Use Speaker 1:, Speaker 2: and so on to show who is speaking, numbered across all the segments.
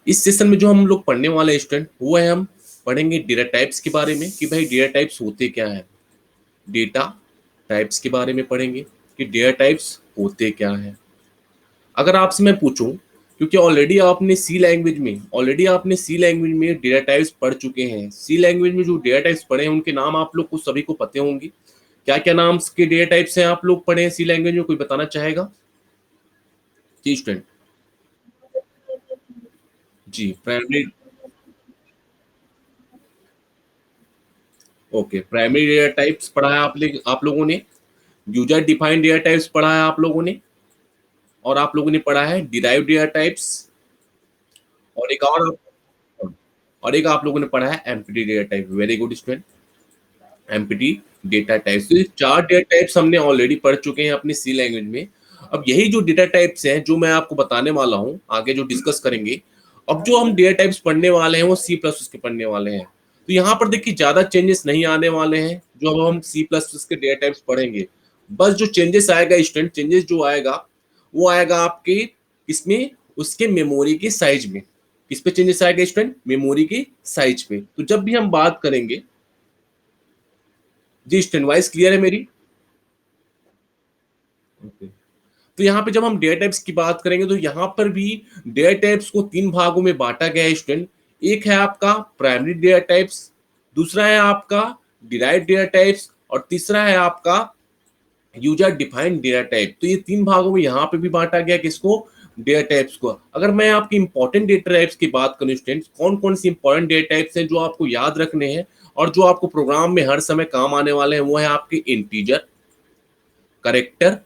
Speaker 1: इस सेशन में जो हम लोग पढ़ने वाले हैं स्टूडेंट, वो है हम पढ़ेंगे डेटा टाइप्स के बारे में कि भाई डेटा टाइप्स होते क्या है। डेटा टाइप्स के बारे में पढ़ेंगे कि डेटा टाइप्स होते क्या है। अगर आपसे मैं पूछूं, क्योंकि ऑलरेडी आपने सी लैंग्वेज में डेटा टाइप्स पढ़ चुके हैं। सी लैंग्वेज में जो डेटा टाइप्स पढ़े हैं उनके नाम आप लोग को सभी को पते होंगे। क्या क्या नाम के डेटा टाइप्स हैं आप लोग पढ़े हैं सी लैंग्वेज में, कोई बताना चाहेगा? जी स्टूडेंट। जी primary. Okay, primary data types पढ़ा है आप लोगों ने। यूजर डिफाइंड डेटा टाइप्स पढ़ा है आप लोगों ने। और आप लोगों ने पढ़ा है डिराइव्ड डेटा टाइप्स। और एक आप लोगों ने पढ़ा है empty data type. Very good student. Empty data types, तो ये चार डेटा टाइप्स हमने ऑलरेडी पढ़ चुके हैं अपनी सी लैंग्वेज में। अब यही जो डेटा टाइप्स हैं जो मैं आपको बताने वाला हूँ, आगे जो डिस्कस करेंगे। अब जो हम डेटा टाइप्स पढ़ने वाले हैं वो सी प्लस प्लस के पढ़ने वाले हैं। तो यहाँ पर देखिए ज्यादा चेंजेस नहीं आने वाले हैं जो अब हम सी प्लस प्लस के डेटा टाइप्स पढ़ेंगे। बस जो चेंजेस आएगा स्टूडेंट, चेंजेस जो आएगा वो आएगा आपके इसमें, उसके मेमोरी के साइज में। किस पे चेंजेस आएगा स्टूडेंट? मेमोरी के साइज पे। तो जब भी हम बात करेंगे। जी स्टूडेंट, वॉइस क्लियर है मेरी? Okay. तो यहाँ पे जब हम डेटा टाइप्स की बात करेंगे तो यहाँ पर भी डेटा टाइप्स को तीन भागों में बांटा गया है स्टूडेंट। एक है आपका प्राइमरी डेटा टाइप्स, दूसरा है आपका डिराइव्ड डेटा टाइप्स, और तीसरा है आपका यूजर डिफाइंड डेटा टाइप। तो ये तीन भागों में यहाँ पे भी बांटा गया किसको? डेटा टाइप्स को। अगर मैं आपकी इंपॉर्टेंट डेटा टाइप्स की बात करूं स्टूडेंट्स, कौन कौन सी इंपॉर्टेंट डेटा टाइप्स हैं जो आपको याद रखने हैं और जो आपको प्रोग्राम में हर समय काम आने वाले हैं, वो है आपके इंटीजर, करेक्टर,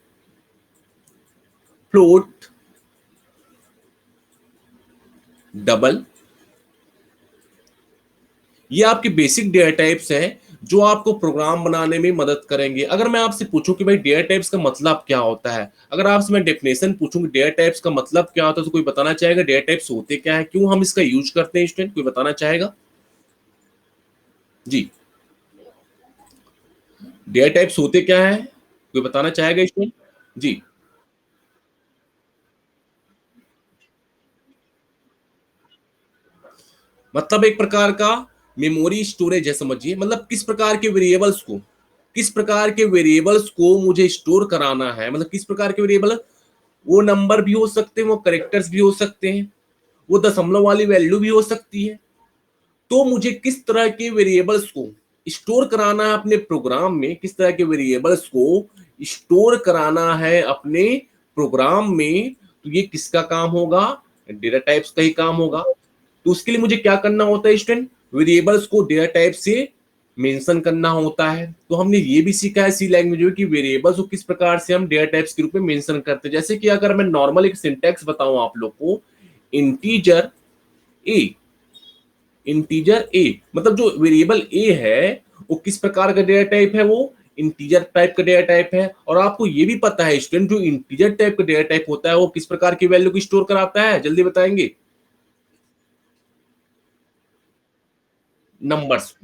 Speaker 1: फ्लोट, डबल। ये आपके बेसिक डेटा टाइप्स हैं जो आपको प्रोग्राम बनाने में मदद करेंगे। अगर मैं आपसे पूछूं कि भाई डेटा टाइप्स का मतलब क्या होता है, अगर आपसे मैं डेफिनेशन पूछूं कि डेटा टाइप्स का मतलब क्या होता है, तो कोई बताना चाहेगा डेटा टाइप्स होते क्या है, क्यों हम इसका यूज करते हैं स्टूडेंट? कोई बताना चाहेगा? जी, डेटा टाइप्स होते क्या है, कोई बताना चाहेगा स्टूडेंट? जी, मतलब एक प्रकार का मेमोरी स्टोरेज है, समझिए। मतलब किस प्रकार के वेरिएबल्स को मुझे स्टोर कराना है, मतलब किस प्रकार के वेरिएबल। वो नंबर भी हो सकते हैं, वो करेक्टर्स भी हो सकते हैं, वो दशमलव वाली वैल्यू भी हो सकती है। तो मुझे किस तरह के वेरिएबल्स को स्टोर कराना है अपने प्रोग्राम में, किस तरह के वेरिएबल्स को स्टोर कराना है अपने प्रोग्राम में, तो ये किसका काम होगा? डेटा टाइप्स का ही काम होगा। तो उसके लिए मुझे क्या करना होता है स्टूडेंट? वेरिएबल्स को डेटा टाइप से मेंशन करना होता है। तो हमने ये भी सीखा है सी लैंग्वेज में कि वेरिएबल्स को किस प्रकार से हम डेटा टाइप्स के रूप में मेंशन करते हैं। जैसे कि अगर मैं नॉर्मल एक सिंटैक्स बताऊं आप लोग को, इंटीजर ए, इंटीजर ए, मतलब जो वेरिएबल ए है वो किस प्रकार का डेटा टाइप है? वो इंटीजर टाइप का डेटा टाइप है। और आपको ये भी पता है स्टूडेंट, जो इंटीजर टाइप का डेटा टाइप होता है वो किस प्रकार की वैल्यू को स्टोर कराता है, जल्दी बताएंगे? नंबर्स,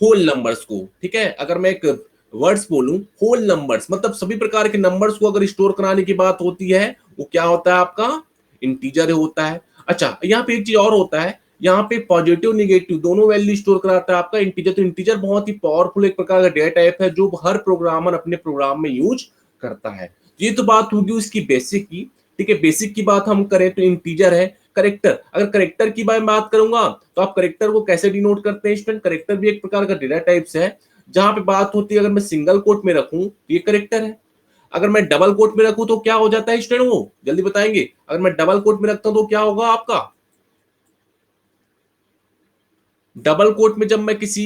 Speaker 1: होल नंबर्स को। ठीक है, अगर मैं एक वर्ड्स बोलूं, होल नंबर्स मतलब सभी प्रकार के नंबर्स को अगर स्टोर कराने की बात होती है, वो क्या होता है आपका? इंटीजर होता है। अच्छा, यहाँ पे एक चीज और होता है, यहाँ पे पॉजिटिव निगेटिव दोनों वैल्यू स्टोर कराता है आपका इंटीजर। तो इंटीजर बहुत ही पावरफुल एक प्रकार का डेटा टाइप है जो हर प्रोग्रामर अपने प्रोग्राम में यूज करता है। ये तो बात होगी उसकी बेसिक की। ठीक है, बेसिक की बात हम करें तो इंटीजर है। करेक्टर, अगर करेक्टर की बात करूंगा तो आप करेक्टर को कैसे डिनोट करते हैं स्टूडेंट? करेक्टर भी एक प्रकार का डेटा टाइप्स है। जहां पे बात होती है, अगर मैं सिंगल कोट में रखूं तो ये करेक्टर है। अगर मैं डबल कोट में रखूं तो क्या हो जाता है स्टूडेंट? वो जल्दी बताएंगे। अगर मैं डबल कोट में रखता हूं तो क्या होगा आपका? डबल कोट में जब मैं किसी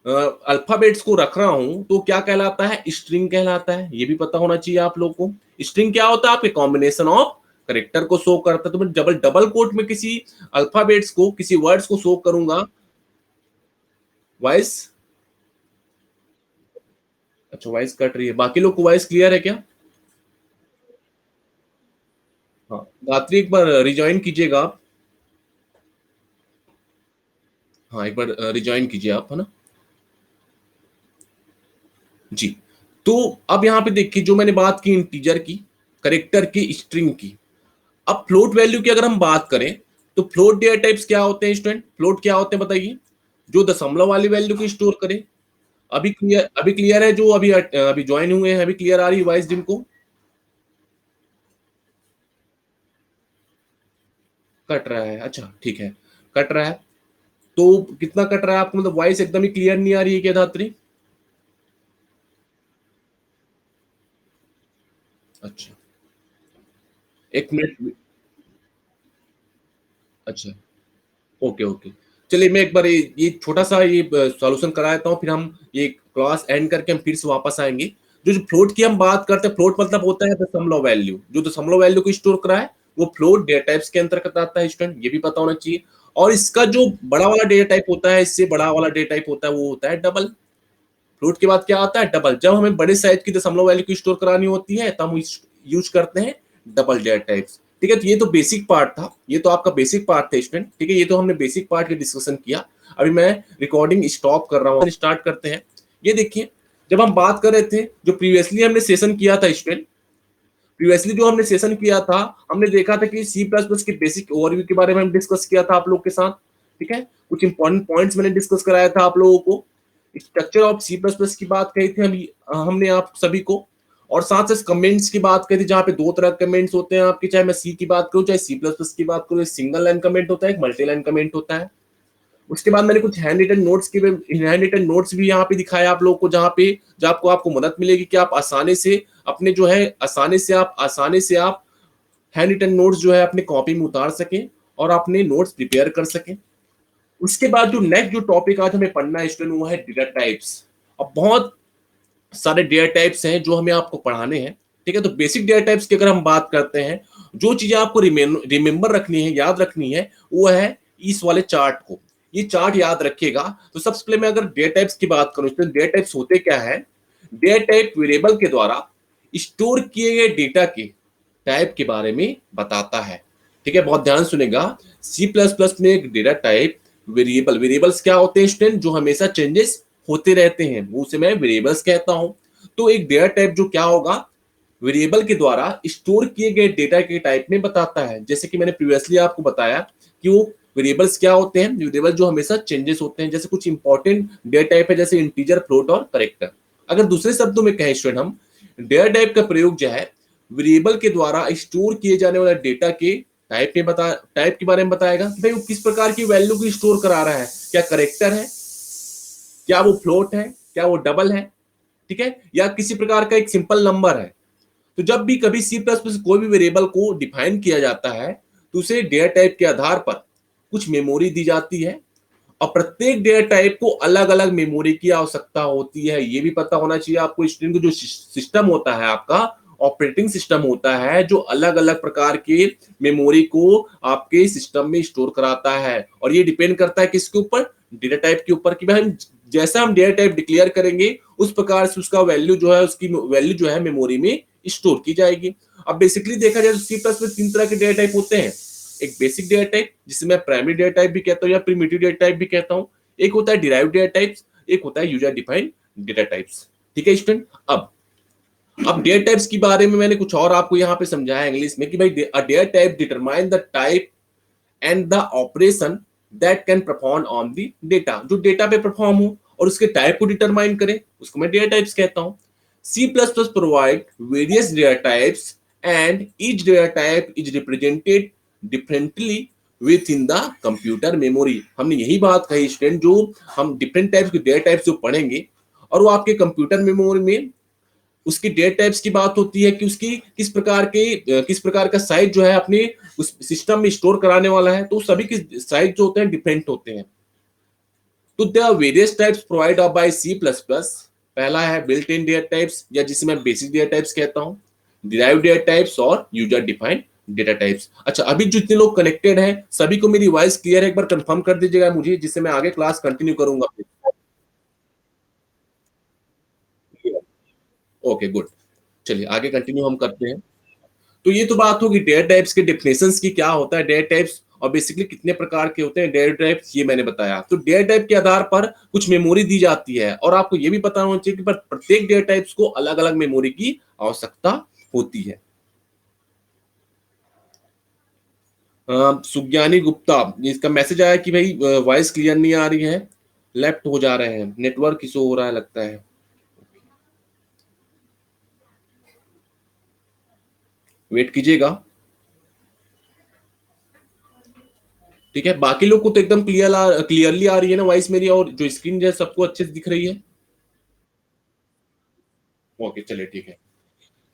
Speaker 1: अल्फाबेट्स को रख रहा हूं तो क्या कहलाता है? स्ट्रिंग कहलाता है। ये भी पता होना चाहिए आप लोग को। स्ट्रिंग क्या होता है? आपके कॉम्बिनेशन ऑफ करेक्टर को शो करता है। तो मैं डबल डबल कोट में किसी अल्फाबेट्स को, किसी वर्ड्स को शो करूंगा। वॉइस, अच्छा वॉइस कट रही है, बाकी लोग को वॉइस क्लियर है क्या? हाँ, गायत्री एक बार रिजॉइन कीजिएगा आप। हाँ, एक बार रिजॉइन कीजिए आप, है ना? जी। तो अब यहाँ पे देखिए, जो मैंने बात की इंटीजर की, करेक्टर की, स्ट्रिंग की। अब फ्लोट वैल्यू की अगर हम बात करें तो फ्लोट डेटा टाइप्स क्या होते हैं स्टूडेंट? फ्लोट क्या होते हैं बताइए? जो दशमलव वाली वैल्यू को स्टोर करे। अभी क्लियर है? जो अभी ज्वाइन हुए हैं, अभी क्लियर आ रही है वॉइस जिनको? कट रहा है, अच्छा ठीक है, कट रहा है। तो कितना कट रहा है आपको, मतलब वॉइस एकदम ही क्लियर नहीं आ रही है क्या धात्री? अच्छा, एक मिनट। अच्छा, ओके ओके। चलिए मैं एक बार ये छोटा सा ये सॉल्यूशन करा देता हूँ, फिर हम ये क्लास एंड करके हम फिर से वापस आएंगे। जो फ्लोट की हम बात करते हैं, फ्लोट मतलब होता है दशमलव वैल्यू। जो दशमलव वैल्यू को स्टोर करा है वो फ्लोट डेटा टाइप्स के अंतर्गत आता है स्टूडेंट, ये भी पता होना चाहिए। और इसका जो बड़ा वाला डेटा टाइप होता है, इससे बड़ा वाला डेटा टाइप होता है, वो होता है डबल। फ्लोट के बाद क्या आता है? डबल। जब हमें बड़े साइज की दशमलव वैल्यू को स्टोर करानी होती है तो हम यूज करते हैं डबल डेटा टाइप्स। ठीक है, तो ये तो बेसिक पार्ट था, ये तो आपका बेसिक पार्ट था स्टूडेंट। ठीक है, ये तो हमने बेसिक पार्ट की डिस्कशन किया। अभी मैं रिकॉर्डिंग स्टॉप कर रहा हूँ, स्टार्ट करते हैं। ये देखिए, जब हम बात कर रहे थे, जो प्रीवियसली हमने सेशन किया था स्टूडेंट, प्रीवियसली जो हमने सेशन किया था, हमने देखा था कि सी प्लस प्लस के बेसिक ओवरव्यू के बारे में हम डिस्कस किया था आप लोग के साथ। ठीक है, कुछ इंपॉर्टेंट पॉइंट्स मैंने डिस्कस कराया था आप लोगों को। Structure of C plus plus की बात कही थी हमने आप सभी को। और साथ साथ कमेंट्स की बात करी थी, जहाँ पे दो तरह के कमेंट्स होते हैं आपके, चाहे मैं सी की बात करूँ चाहे सी प्लस प्लस की बात करूँ। सिंगल लाइन कमेंट होता है, एक मल्टी लाइन कमेंट होता है। उसके बाद मैंने कुछ हैंड रिटन नोट्स भी यहाँ पे दिखाया आप लोगों को, जहाँ पे जो आपको मदद मिलेगी कि आप आसानी से अपने जो है आसानी से आप हैंड रिटन नोट्स जो है अपने कॉपी में उतार सकें और अपने नोट्स प्रिपेयर कर सकें। उसके बाद जो नेक्स्ट जो टॉपिक आज हमें पढ़ना है स्टूडेंट, वो है डेटा टाइप्स। अब बहुत सारे डेटा टाइप्स हैं जो हमें आपको पढ़ाने हैं। ठीक है, तो बेसिक डेटा टाइप्स की अगर हम बात करते हैं, जो चीजें आपको रिमेंबर रखनी है, याद रखनी है, वो है इस वाले चार्ट को। ये चार्ट याद रखिएगा। तो सबसे पहले मैं अगर डेटा टाइप्स की बात करूं, तो डेटा टाइप्स होते क्या है? डेटा टाइप वेरिएबल के द्वारा स्टोर किए गए डेटा के टाइप के बारे में बताता है। ठीक है, बहुत ध्यान सुनेगा। सी प्लस प्लस में एक डेटा टाइप वेरिएबल्स क्या होते हैं स्टूडेंट? जो हमेशा चेंजेस होते रहते हैं, वो उसे मैं वेरिएबल्स कहता हूं। तो एक डेटा टाइप जो क्या होगा? वेरिएबल के द्वारा स्टोर किए गए डेटा के टाइप में बताता है। जैसे कि मैंने प्रीवियसली आपको बताया कि वो वेरिएबल्स क्या होते हैं? वेरिएबल जो हमेशा चेंजेस होते हैं। जैसे कुछ इंपॉर्टेंट डेटा टाइप है, जैसे इंटीजर, फ्लोट और करेक्टर। अगर दूसरे शब्दों में कहें स्टूडेंट, हम डेटा टाइप का प्रयोग जो है वेरिएबल के द्वारा स्टोर किए जाने वाले डेटा के टाइप के बारे में बताएगा कि भाई वो किस प्रकार की वैल्यू को स्टोर करा रहा है। क्या करेक्टर है, क्या वो फ्लोट है, क्या वो डबल है, ठीक है, या किसी प्रकार का एक सिंपल नंबर है। तो जब भी कभी सी प्लस प्लस कोई भी वेरिएबल को डिफाइन किया जाता है, तो उसे डेटा टाइप के आधार पर कुछ मेमोरी दी जाती है। और प्रत्येक डेटा टाइप को अलग अलग मेमोरी की आवश्यकता होती है। ये भी पता होना चाहिए आपको स्टूडेंट को, जो सिस्टम होता है आपका, ऑपरेटिंग सिस्टम होता है, जो अलग अलग प्रकार के मेमोरी को आपके सिस्टम में स्टोर कराता है। और ये डिपेंड करता है किसके ऊपर? डेटा टाइप के ऊपर, कि भाई हम जैसा हम डेटा टाइप डिक्लेयर करेंगे उस प्रकार से उसका वैल्यू जो है, उसकी वैल्यू जो है मेमोरी में स्टोर की जाएगी। अब बेसिकली देखा जाए तो सी प्लस में तीन तरह के डेटा टाइप होते हैं। एक बेसिक डेटा टाइप, जिसे मैं प्राइमरी डेटा टाइप भी कहता हूँ या प्रिमिटिव डेटा टाइप भी कहता हूँ। एक होता है डिराइव्ड डेटा टाइप्स, एक होता है यूजर डिफाइंड डेटा टाइप्स। ठीक है स्टूडेंट, अब डेटा टाइप्स के बारे में मैंने कुछ और आपको यहाँ पे समझाया इंग्लिश में कि भाई data type determine the type and the operation that can perform on the data. जो डेटा पे परफॉर्म हो और उसके टाइप को डिटरमाइन करे, उसको मैं डेटा टाइप्स कहता हूँ। C plus plus provide various data types and each data type is represented differently within the computer memory. हमने यही बात कही स्टूडेंट, जो हम डिफरेंट टाइप्स के डेटा टाइप्स जो पढ़ेंगे और वो आपके कंप्यूटर मेमोरी में उसकी डेटा टाइप्स की बात होती है कि उसकी किस प्रकार का साइज जो है अपने उस सिस्टम में स्टोर कराने वाला है। तो सभी के साइज जो होते हैं डिफरेंट होते हैं। तो the various types provide by C plus plus. पहला है बिल्ट इन डेटा टाइप्स, या जिसे मैं बेसिक डेटा टाइप्स कहता हूँ, डिराइव्ड डेटा टाइप्स और यूजर डिफाइंड डेटा टाइप्स। अच्छा, अभी जितने लोग कनेक्टेड हैं सभी को मेरी वॉइस क्लियर है? एक बार कंफर्म कर दीजिएगा मुझे, जिससे मैं आगे क्लास कंटिन्यू करूंगा। ओके गुड, चलिए आगे कंटिन्यू हम करते हैं। तो ये तो बात होगी डेटा टाइप्स के डेफिनेशंस की, क्या होता है डेटा टाइप्स और बेसिकली कितने प्रकार के होते हैं डेटा टाइप्स, ये मैंने बताया। तो डेटा टाइप के आधार पर कुछ मेमोरी दी जाती है, और आपको ये भी पता होना चाहिए कि प्रत्येक डेटा टाइप्स को अलग अलग मेमोरी की आवश्यकता होती है। सुज्ञानी गुप्ता, इसका मैसेज आया कि भाई वॉइस क्लियर नहीं आ रही है, लेफ्ट हो जा रहे हैं, नेटवर्क इशू हो रहा है लगता है। वेट कीजिएगा। ठीक है, बाकी लोग को तो एकदम क्लियरली आ रही है ना वॉइस मेरी, और जो स्क्रीन है सबको अच्छे से दिख रही है। ओके चलिए ठीक है।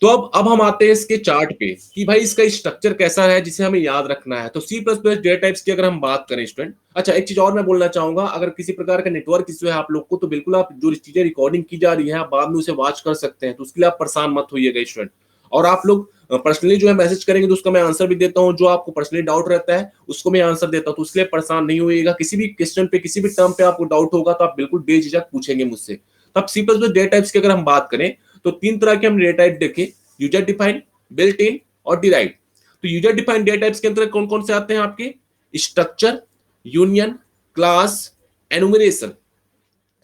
Speaker 1: तो अब हम आते हैं इसके चार्ट पे कि भाई इसका स्ट्रक्चर कैसा है जिसे हमें याद रखना है। तो C plus plus data types की अगर हम बात करें स्टूडेंट, अच्छा एक चीज और मैं बोलना चाहूंगा, अगर किसी प्रकार का नेटवर्क इशू है आप लोग को, तो बिल्कुल आप जो चीजें रिकॉर्डिंग की जा रही है आप बाद में उसे वॉच कर सकते हैं, तो उसके लिए आप परेशान मत होइएगा स्टूडेंट। और आप लोग पर्सनली जो है मैसेज करेंगे तो उसका मैं आंसर भी देता हूँ, जो आपको पर्सनली डाउट रहता है उसको मैं आंसर देता हूँ, तो उसके लिए परेशान नहीं होइएगा। किसी भी क्वेश्चन पे किसी भी टर्म पे आपको डाउट होगा तो आप बिल्कुल बेझिझक पूछेंगे मुझसे। तो अब C plus plus data types की अगर हम बात करें तो तीन तरह के हम डेटा टाइप देखें, यूजर डिफाइंड, बिल्ट इन और डिराइव। तो यूजर डिफाइंड डेटा टाइप्स के अंदर कौन कौन से आते हैं आपके, स्ट्रक्चर, यूनियन, क्लास, एनुमरेशन,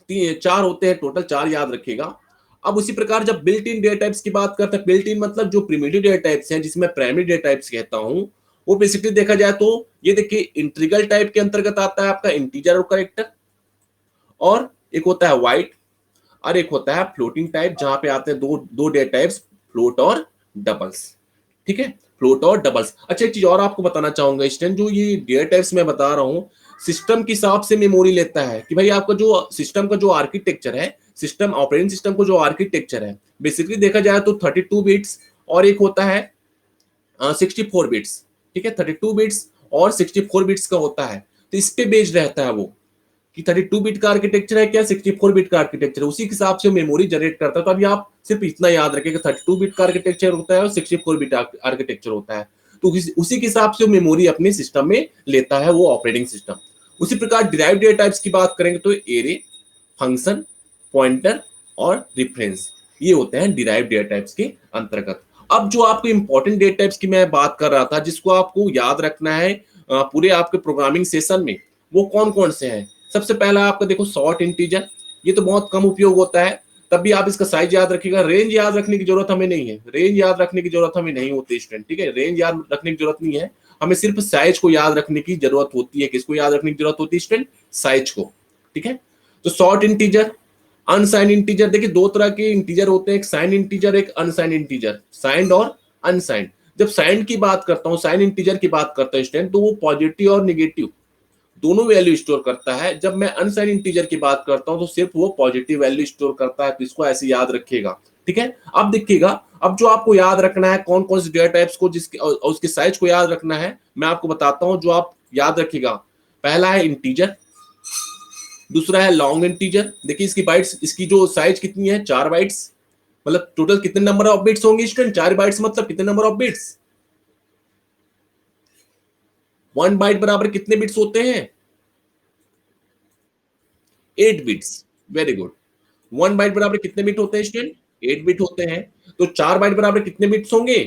Speaker 1: चार होते हैं टोटल, चार याद रखिएगा। अब उसी प्रकार जब बिल्ट इन डेटा टाइप्स की बात करते हैं, बिल्ट इन मतलब जो प्रिमिटिव डेटा टाइप्स हैं जिसमें प्राइमरी डेटा टाइप्स कहता हूं, वो बेसिकली देखा जाए तो ये देखिए इंटीग्रल टाइप के अंतर्गत आता है आपका इंटीजर और करेक्टर, और एक होता है वाइट, और एक होता है फ्लोटिंग टाइप जहां पे आते हैं दो दो डेटा टाइप्स, फ्लोट और डबल्स। ठीक है, फ्लोट और डबल्स। अच्छा एक चीज और आपको बताना चाहूंगा स्टूडेंट, जो ये डेटा टाइप्स मैं बता रहा हूँ सिस्टम के हिसाब से मेमोरी लेता है, कि भाई आपका जो सिस्टम का जो आर्किटेक्चर है, सिस्टम ऑपरेटिंग सिस्टम को जो आर्किटेक्चर है बेसिकली देखा जाए तो 32 बिट्स और एक होता है 64 बिट्स। ठीक है, 32 बिट्स और 64 बिट्स का होता है, तो इस पे बेस्ड रहता है वो कि 32 बिट का आर्किटेक्चर है क्या 64 बिट का आर्किटेक्चर है, उसी के हिसाब से मेमोरी जनरेट करता है। तो अभी आप सिर्फ इतना याद रखें कि 32 बिट का आर्किटेक्चर होता है और 64 बिट आर्किटेक्चर होता है, तो उसी के हिसाब से मेमोरी अपने सिस्टम में लेता है वो ऑपरेटिंग सिस्टम। उसी प्रकार डिराइव डेटा टाइप्स की बात करेंगे तो एरे, फंक्शन, पॉइंटर और रिफरेंस, ये होते हैं डिराइव डेटा टाइप्स के अंतर्गत। अब जो आपको इंपॉर्टेंट डेटा टाइप्स की मैं बात कर रहा था जिसको आपको याद रखना है पूरे आपके प्रोग्रामिंग सेशन में, वो कौन कौन से हैं। सबसे पहला आपका देखो शॉर्ट इंटीजर, ये तो बहुत कम उपयोग होता है, तब भी आप इसका साइज याद रखिएगा। रेंज याद रखने की जरूरत हमें नहीं है, रेंज याद रखने की जरूरत हमें नहीं होती स्टूडेंट। ठीक है, रेंज याद रखने की जरूरत नहीं है, हमें सिर्फ साइज को याद रखने की जरूरत होती है। किसको याद रखने की जरूरत होती है स्टूडेंट, साइज को। ठीक है, तो शॉर्ट इंटीजर, अनसाइंड इंटीजर, देखिए दो तरह के इंटीजर होते हैं, एक साइन इंटीजर एक अनसाइंड इंटीजर, साइंड और अनसाइंड। जब साइंड की बात करता हूं, साइन इंटीजर की बात करता हूं स्टूडेंट, तो वो पॉजिटिव और निगेटिव दोनों वैल्यू स्टोर करता है। जब मैं अनसाइन इंटीजर की बात करता हूं तो सिर्फ वो पॉजिटिव वैल्यू स्टोर करता है, तो इसको ऐसे याद रखिएगा। ठीक है, अब देखिएगा, अब जो आपको याद रखना है कौन कौन से डेटा टाइप्स को जिसके और उसके साइज को याद रखना है, मैं आपको बताता हूं जो आप याद रखिएगा। पहला है इंटीजर, दूसरा है लॉन्ग इंटीजर। देखिए इसकी बाइट्स, इसकी जो साइज कितनी है 4 बाइट्स, मतलब टोटल कितने नंबर ऑफ बिट्स होंगे स्टूडेंट, 4 बाइट्स मतलब कितने नंबर ऑफ बिट्स, 1 बाइट बराबर कितने बिट्स होते हैं, 8 बिट्स। Very good. 1 बाइट बराबर कितने बिट होते हैं स्टूडेंट, 8 बिट होते हैं। तो 4 बाइट बराबर कितने बिट्स होंगे,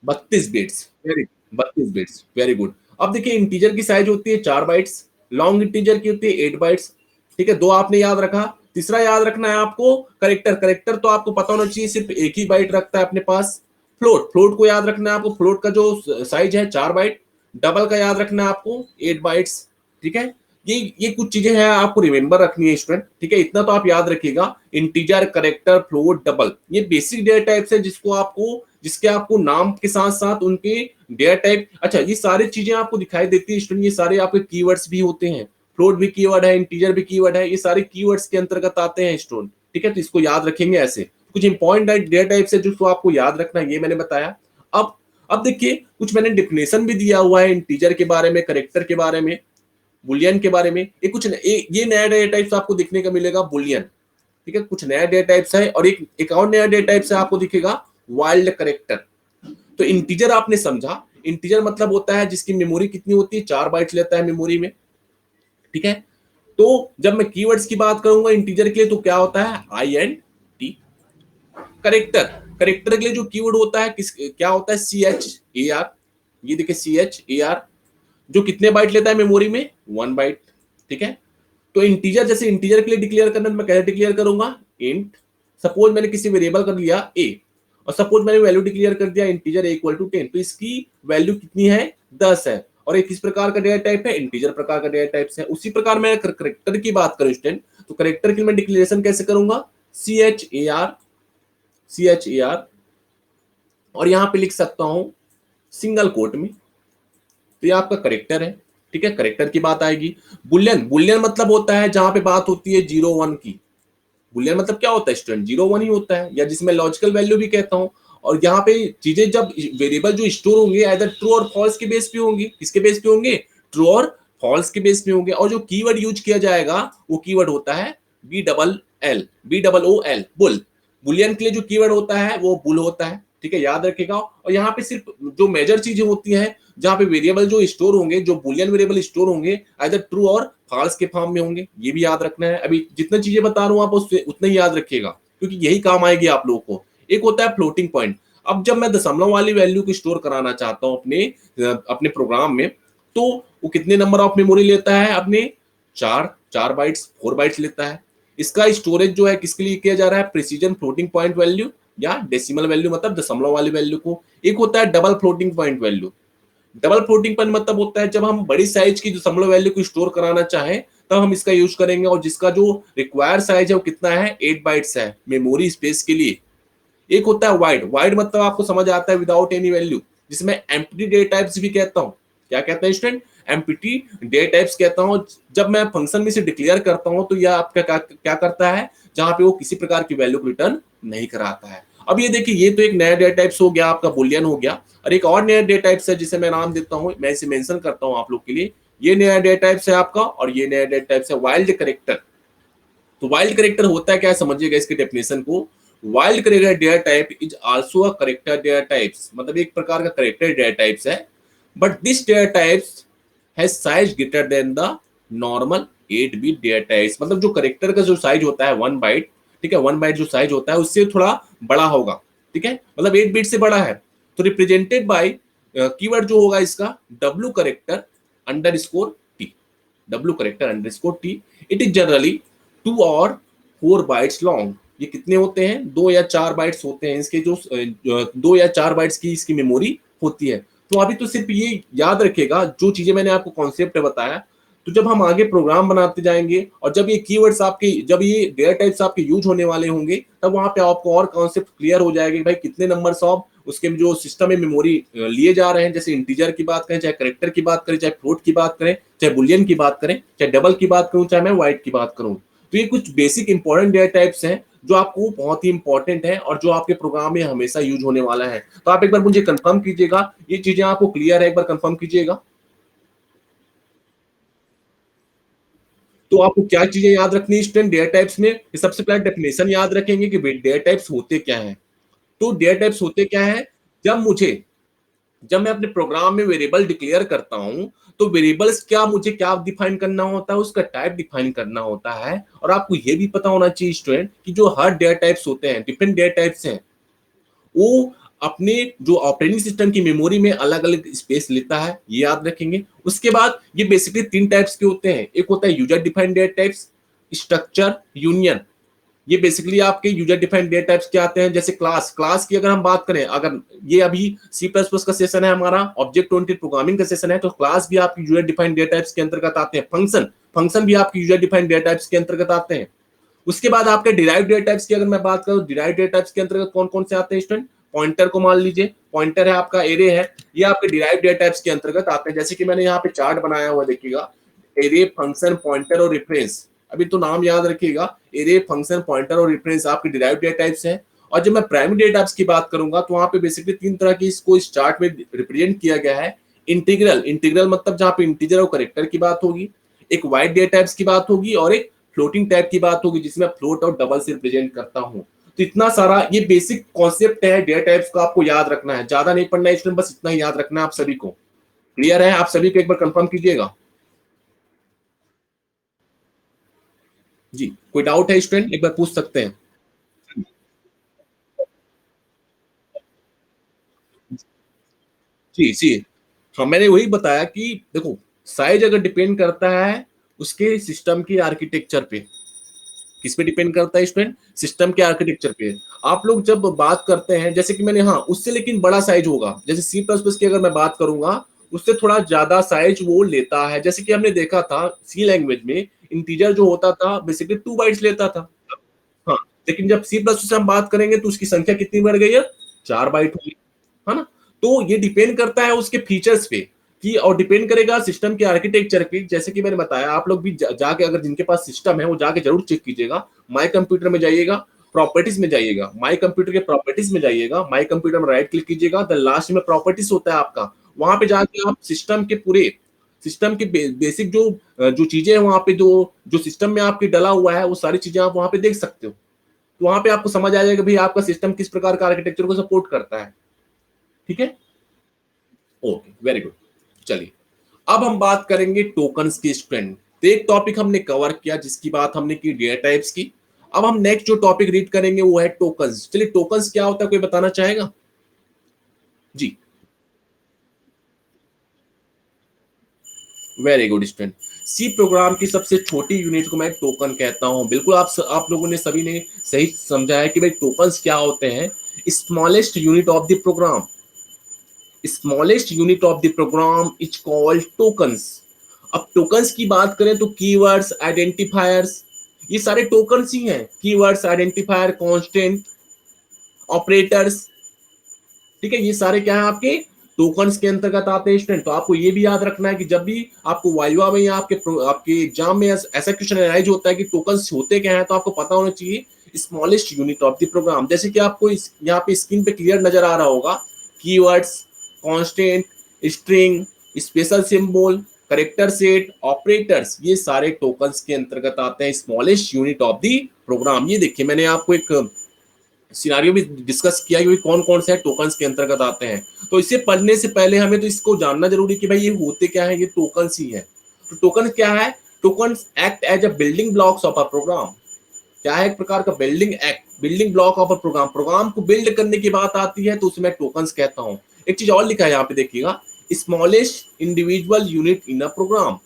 Speaker 1: 32 bits. Very 32 bits, very good. अब देखिए इंटीजर की साइज होती है 4 बाइट्स, लॉन्ग इंटीजर की होती है 8 बाइट्स। ठीक है, दो आपने याद रखा। तीसरा याद रखना है आपको करेक्टर, करेक्टर तो आपको पता होना चाहिए सिर्फ एक ही बाइट रखता है अपने पास। फ्लोट, फ्लोट को याद रखना है आपको, फ्लोट का जो साइज है 4 बाइट। डबल का याद रखना है आपको 8 बाइट्स। ठीक है, ये कुछ चीजें हैं आपको रिमेंबर रखनी है स्टूडेंट। ठीक है, इतना तो आप याद रखिएगा, इंटीजर, करेक्टर, फ्लोट, डबल, ये बेसिक डेटा टाइप्स है जिसको आपको, जिसके आपको नाम के साथ साथ उनके डेटा टाइप, अच्छा ये सारी चीजें आपको दिखाई देती है स्टूडेंट, ये सारे आपके कीवर्ड्स भी होते हैं। फ्लोट भी कीवर्ड है, इंटीजर भी कीवर्ड है, ये सारे कीवर्ड्स के अंतर्गत आते हैं स्टूडेंट। ठीक है, तो इसको याद रखेंगे ऐसे। कुछ इंपॉर्टेंट डेटा टाइप्स है जिसको आपको याद रखना है, ये मैंने बताया। अब अब देखिए कुछ मैंने डिफिनेशन भी दिया हुआ है इंटीजर के बारे में, करेक्टर के बारे में, बुलियन के बारे में। ये नया डेटा टाइप्स आपको दिखने का मिलेगा बुलियन। ठीक है, कुछ नया डेटा टाइप्स है, और एक और नया डेटा टाइप्स है आपको दिखेगा वाइल्ड करेक्टर। तो इंटीजर आपने समझा, इंटीजर मतलब होता है जिसकी मेमोरी कितनी होती है, 4 बाइट्स लेता है मेमोरी में। ठीक है, तो जब मैं कीवर्ड्स की बात करूंगा इंटीजर के लिए तो क्या होता है, I N T. Character, character के लिए जो कीवर्ड होता है किस क्या होता है, सी एच ए आर। ये देखिए सी एच ए आर, जो कितने बाइट लेता है मेमोरी में, 1 बाइट। ठीक है, तो इंटीजर, जैसे इंटीजर के लिए डिक्लेयर करना मैं कैसे डिक्लेयर करूंगा, इंट। सपोज मैंने किसी वेरिएबल कर लिया ए, और सपोज मैंने वैल्यू डिक्लेयर कर दिया इंटीजर इक्वल टू 10, तो इसकी वैल्यू कितनी है 10 है, और एक किस प्रकार का डेटा टाइप है इंटीजर प्रकार का डेटा टाइप है। उसी प्रकार मैं करेक्टर की बात करूं स्टूडेंट, तो करेक्टर की मैं डिक्लेरेशन कैसे करूंगा CHAR, और यहां पे लिख सकता हूं सिंगल कोट में, तो ये आपका करेक्टर है। ठीक है, करेक्टर की बात आएगी। बुलियन, बुलियन मतलब होता है जहां पे बात होती है 0 1 की। बुलियन मतलब क्या होता है स्टूडेंट 0 1 ही होता है, या जिसमें लॉजिकल वैल्यू भी कहता हूं। और यहाँ पे चीजें जब वेरिएबल जो स्टोर होंगे आइदर ट्रू और फॉल्स के बेस पे होंगे, किसके बेस पे होंगे ट्रू और फॉल्स के बेस पे होंगे। और जो कीवर्ड यूज किया जाएगा वो कीवर्ड होता है BOOL, बुल। बुलियन के लिए जो कीवर्ड होता है वो बुल होता है। ठीक है, याद रखेगा। और यहाँ पे सिर्फ जो मेजर चीजें होती हैं जहां पे वेरिएबल जो स्टोर होंगे, जो बुलियन वेरिएबल स्टोर होंगे आइदर ट्रू और फॉल्स के फॉर्म में होंगे, ये भी याद रखना है। अभी जितनी चीजें बता रहा हूं आप उससे उतना ही याद रखिएगा, क्योंकि यही काम आएगी आप लोगों को। एक होता है फ्लोटिंग पॉइंट। अब जब मैं दशमलव वाली वैल्यू को स्टोर कराना चाहता हूं अपने प्रोग्राम में, तो वो कितने नंबर ऑफ मेमोरी लेता है अपने 4 बाइट्स 4 बाइट्स लेता है। इसका स्टोरेज जो है किसके लिए किया जा रहा है प्रिसीजन फ्लोटिंग पॉइंट वैल्यू या डेसिमल वैल्यू, मतलब दशमलव वाली वैल्यू को। एक होता है double floating point value. Double floating point मतलब होता है जब हम बड़ी साइज की दशमलव वैल्यू को स्टोर कराना चाहें तब हम इसका यूज करेंगे, और जिसका जो रिक्वायर्ड साइज है वो कितना है 8 बाइट्स है मेमोरी स्पेस के लिए। एक होता है वाइड, वाइड मतलब आपको समझ आता है विदाउट एनी वैल्यू, जिसमें एम्प्टी डेटा टाइप्स भी कहता हूं। क्या कहते हैं स्टूडेंट एम्प्टी डेटा टाइप्स कहता हूं। जब मैं फंक्शन में से डिक्लेयर करता हूं तो यह आपका क्या करता है जहां पे वो किसी प्रकार की वैल्यू को रिटर्न नहीं कराता है। अब ये देखिए ये तो एक नया डेटा टाइप्स हो गया आपका बुलियन हो गया, और एक और नया डेटा टाइप्स है जिसे मैं नाम देता हूं, मैं इसे मेंशन करता हूं आप लोग के लिए। ये नया डेटा टाइप्स है आपका, और ये नया डेटा टाइप्स है वाइल्ड करेक्टर। तो वाइल्ड करेक्टर होता है क्या समझिएगा इसके डेफिनेशन को। Wild character data type is also a character data types, मतलब एक प्रकार का करेक्टर डेटा टाइप्स है, but this data types has size greater than the normal 8 bit data types. मतलब जो करेक्टर का जो साइज होता है 1 बाइट, ठीक है 1 बाइट जो साइज होता है उससे थोड़ा बड़ा होगा। ठीक है, मतलब 8 बिट से बड़ा है। तो रिप्रेजेंटेड बाय कीवर्ड जो होगा इसका W character underscore T, W character underscore T. It is generally 2 और 4 बाइट्स लॉन्ग। ये कितने होते हैं 2 या 4 बाइट्स होते हैं इसके, जो 2 या 4 बाइट्स की इसकी मेमोरी होती है। तो अभी तो सिर्फ ये याद रखिएगा जो चीजें मैंने आपको कॉन्सेप्ट बताया, तो जब हम आगे प्रोग्राम बनाते जाएंगे और जब ये कीवर्ड्स आपके, जब ये डेटा टाइप्स आपके यूज होने वाले होंगे, तब वहां पे आपको और कॉन्सेप्ट क्लियर हो जाएगा कि भाई कितने नंबर्स ऑफ उसके जो सिस्टम में मेमोरी लिए जा रहे हैं। जैसे इंटीजर की बात करें, चाहे करेक्टर की बात करें, चाहे फ्लोट की बात करें, चाहे बुलियन की बात करें, चाहे डबल की बात करूं, चाहे मैं वाइट की बात करूं। तो ये कुछ बेसिक इंपॉर्टेंट डेटा टाइप्स हैं जो आपको बहुत ही इंपॉर्टेंट है और जो आपके प्रोग्राम में हमेशा यूज होने वाला है। तो आप एक बार मुझे कंफर्म कीजिएगा ये चीजें आपको क्लियर है, एक बार कंफर्म कीजिएगा। तो आपको क्या चीजें याद रखनी है स्टूडेंट डेटा टाइप्स में, कि सबसे पहले डेफिनेशन याद रखेंगे कि डेटा टाइप्स होते क्या है। तो डेटा टाइप्स होते क्या है, जब मुझे जब मैं अपने प्रोग्राम में वेरिएबल डिक्लेयर करता हूं तो वेरिएबल्स क्या मुझे क्या डिफाइन करना होता है, उसका टाइप डिफाइन करना होता है। और आपको यह भी पता होना चाहिए स्टूडेंट कि जो हर डेटा टाइप्स होते हैं डिफरेंट डेटा टाइप्स हैं, वो अपने जो ऑपरेटिंग सिस्टम की मेमोरी में अलग अलग स्पेस लेता है, ये याद रखेंगे। उसके बाद ये बेसिकली 3 टाइप्स के होते हैं, एक होता है user defined data types, structure, union. ये बेसिकली आपके यूजर डिफाइंड डेटा टाइप्स क्या आते हैं। जैसे क्लास, क्लास की अगर हम बात करें, अगर ये अभी सी प्लस प्लस का सेशन है हमारा, ऑब्जेक्ट ओरिएंटेड प्रोग्रामिंग का सेशन है, तो क्लास भी आपकी यूजर डिफाइंड डेटा टाइप्स के अंतर्गत आते हैं। फंक्शन, फंक्शन भी आपकी यूजर डिफाइंड डेटा टाइप्स के अंतर्गत आते हैं। उसके बाद आपके डिराइव डेटा टाइप्स की अगर मैं बात करूं, डिराइव डेटा टाइप्स के अंतर्गत कौन कौन से आते हैं स्टूडेंट। पॉइंटर को मान लीजिए, पॉइंटर है आपका, एरे है, ये आपके डिराइव डेटा टाइप्स के अंतर्गत आते हैं। जैसे कि मैंने यहाँ पे चार्ट बनाया हुआ देखिएगा, एरे, फंक्शन, पॉइंटर और रेफरेंस। अभी तो नाम याद रखिएगा, एरे, फंक्शन, पॉइंटर और रेफरेंस आपके डिराइव डेटा टाइप्स हैं। और जब मैं प्राइमरी डेटा टाइप्स की बात करूंगा तो वहां पे बेसिकली 3 तरह की इसको इस चार्ट में रिप्रेजेंट किया गया है। इंटीग्रल, इंटीग्रल मतलब जहां पे इंटीजर और करेक्टर की बात होगी, एक वाइड डेटा टाइप्स की बात होगी, और एक फ्लोटिंग टाइप की बात होगी जिसमें फ्लोट और डबल से रिप्रेजेंट करता हूं। तो इतना सारा ये बेसिक कॉन्सेप्ट है डेटा टाइप्स का, आपको याद रखना है, ज्यादा नहीं पढ़ना है स्टूडेंट, बस इतना ही याद रखना है आप सभी को। क्लियर है आप सभी को, एक बार कंफर्म कीजिएगा। जी, कोई डाउट है स्टूडेंट एक बार पूछ सकते हैं। जी जी, हाँ मैंने वही बताया कि देखो साइज अगर डिपेंड करता है उसके सिस्टम की आर्किटेक्चर पे, किस पे डिपेंड करता है स्टूडेंट? सिस्टम के आर्किटेक्चर पे। आप लोग जब बात करते हैं जैसे कि मैंने, हाँ, उससे लेकिन बड़ा साइज होगा। जैसे सी प्लस प्लस की अगर मैं बात करूंगा, उससे थोड़ा ज्यादा साइज वो लेता है। जैसे कि हमने देखा था सी लैंग्वेज में इंटीजर जो होता था बेसिकली 2 बाइट्स लेता था। हाँ, लेकिन जब सी प्लस से हम बात करेंगे तो उसकी संख्या कितनी बढ़ गई है? 4 बाइट होगी, है ना? तो ये डिपेंड करता है उसके फीचर्स पे कि, और डिपेंड करेगा सिस्टम के आर्किटेक्चर पे। जैसे कि मैंने बताया, आप लोग भी जाके अगर जिनके पास सिस्टम है वो जाके जरूर चेक कीजिएगा। माई कंप्यूटर में जाइएगा, प्रॉपर्टीज में जाइएगा, माई कंप्यूटर के प्रॉपर्टीज में जाइएगा, माई कंप्यूटर में राइट क्लिक कीजिएगा, द लास्ट में प्रॉपर्टीज होता है आपका। वहां पे जाके आप सिस्टम के पूरे सिस्टम के बेसिक जो चीजें हैं वहां पे, जो जो सिस्टम में आपके डला हुआ है वो सारी चीजें आप वहां पे देख सकते हो। तो वहां पे आपको समझ आ जाएगा भाई आपका सिस्टम किस प्रकार का आर्किटेक्चर को सपोर्ट करता है। ठीक है, ओके, वेरी गुड। चलिए, अब हम बात करेंगे टोकन्स की स्ट्रेंथ। तो एक टॉपिक हमने कवर किया जिसकी बात हमने की डेटा टाइप्स की। अब हम नेक्स्ट जो टॉपिक रीड करेंगे वो है टोकन्स। चलिए, टोकन्स क्या होता है, कोई बताना चाहेगा? जी, very good student. C program की सबसे छोटी यूनिट को मैं टोकन कहता हूं। बिल्कुल, आप लोगों ने सभी ने सही समझा है कि भाई टोकन्स क्या होते हैं। Smallest unit of the program, smallest unit of the program is called tokens. अब टोकन्स की बात करें तो कीवर्ड्स, आइडेंटिफायर्स, ये सारे टोकन्स ही हैं। कीवर्ड्स, आइडेंटिफायर, कांस्टेंट, ऑपरेटर्स, ठीक है, ये सारे क्या है आपके टोकन्स के अंतर्गत आते हैं स्टूडेंट। तो आपको ये भी याद रखना है कि जब भी आपको वाइवा में या आपके एग्जाम में ऐसा क्वेश्चन एनालाइज होता है कि टोकन्स होते क्या है, तो आपको पता होना चाहिए smallest unit of the program. जैसे कि आपको यहाँ पे स्क्रीन पे क्लियर नजर आ रहा होगा, keywords, constant, string, special symbol, character set, operators, ये सारे टोकन्स के अंतर्गत आते हैं, smallest unit of the program. ये देखिए, मैंने आपको एक सिनारियो भी डिस्कस किया कि कौन कौन से टोकन्स के अंतर्गत आते हैं। तो इसे पढ़ने से पहले हमें तो इसको जानना जरूरी कि भाई ये होते क्या है, ये टोकन्स ही है। तो टोकन क्या है? Tokens act as a building blocks of a program. क्या है? एक प्रकार का building block of a program. Program को बिल्ड करने की बात आती है तो उसे मैं टोकन्स कहता हूं। एक चीज और लिखा है यहाँ पे देखिएगा, smallest individual unit in a program,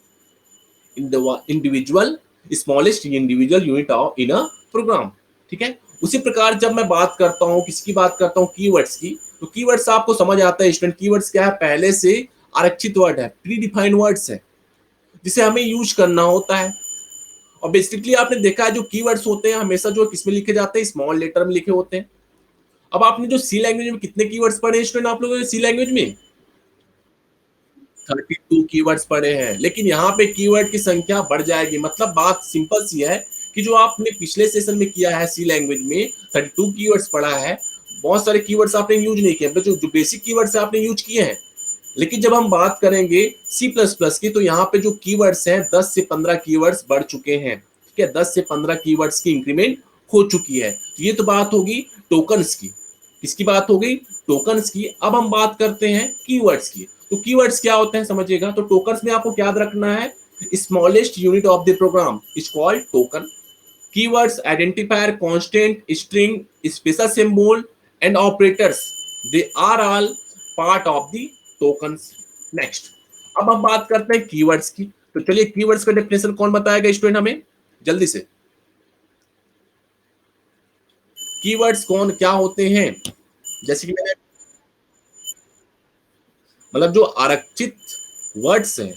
Speaker 1: individual smallest individual unit in a program. ठीक है, उसी प्रकार जब मैं बात करता हूं, किसकी बात करता हूं, कीवर्ड्स की, तो कीवर्ड्स आपको समझ आता है स्टूडेंट। कीवर्ड्स क्या है? पहले से आरक्षित वर्ड है, प्री डिफाइंड वर्ड्स है जिसे हमें यूज करना होता है। और बेसिकली आपने देखा है जो कीवर्ड्स होते हैं हमेशा जो किसमें लिखे जाते हैं, स्मॉल लेटर में लिखे होते हैं। अब आपने जो सी लैंग्वेज में कितने कीवर्ड्स पढ़े हैं स्टूडेंट, आप लोगों ने सी लैंग्वेज में 32 कीवर्ड्स पढ़े हैं, लेकिन यहाँ पे कीवर्ड की संख्या बढ़ जाएगी। मतलब बात सिंपल सी है कि जो आपने पिछले सेशन में किया है सी लैंग्वेज में 32 कीवर्ड्स पढ़ा है, बहुत सारे कीवर्ड्स आपने यूज नहीं किए, जो बेसिक कीवर्ड्स आपने यूज किए हैं। लेकिन जब हम बात करेंगे सी प्लस प्लस की, तो यहाँ पे जो कीवर्ड्स हैं 10 से 15 कीवर्ड्स बढ़ चुके हैं। ठीक है, 10 से 15 कीवर्ड्स की इंक्रीमेंट हो चुकी है। तो ये तो बात होगी टोकन्स की। किसकी बात हो गई? टोकन्स की। अब हम बात करते हैं कीवर्ड्स की। तो कीवर्ड्स क्या होते हैं समझिएगा। तो टोकन्स में आपको क्या याद रखना है, smallest unit of the program is called token. Keywords, identifier, constant, string, special symbol, and operators, they are all part of the tokens. Next, अब हम बात करते हैं कीवर्ड्स की। तो चलिए, कीवर्ड्स का डेफिनेशन कौन बताएगा स्टूडेंट हमें, जल्दी से। कीवर्ड्स कौन क्या होते हैं? जैसे कि मैंने, मतलब जो आरक्षित वर्ड्स हैं,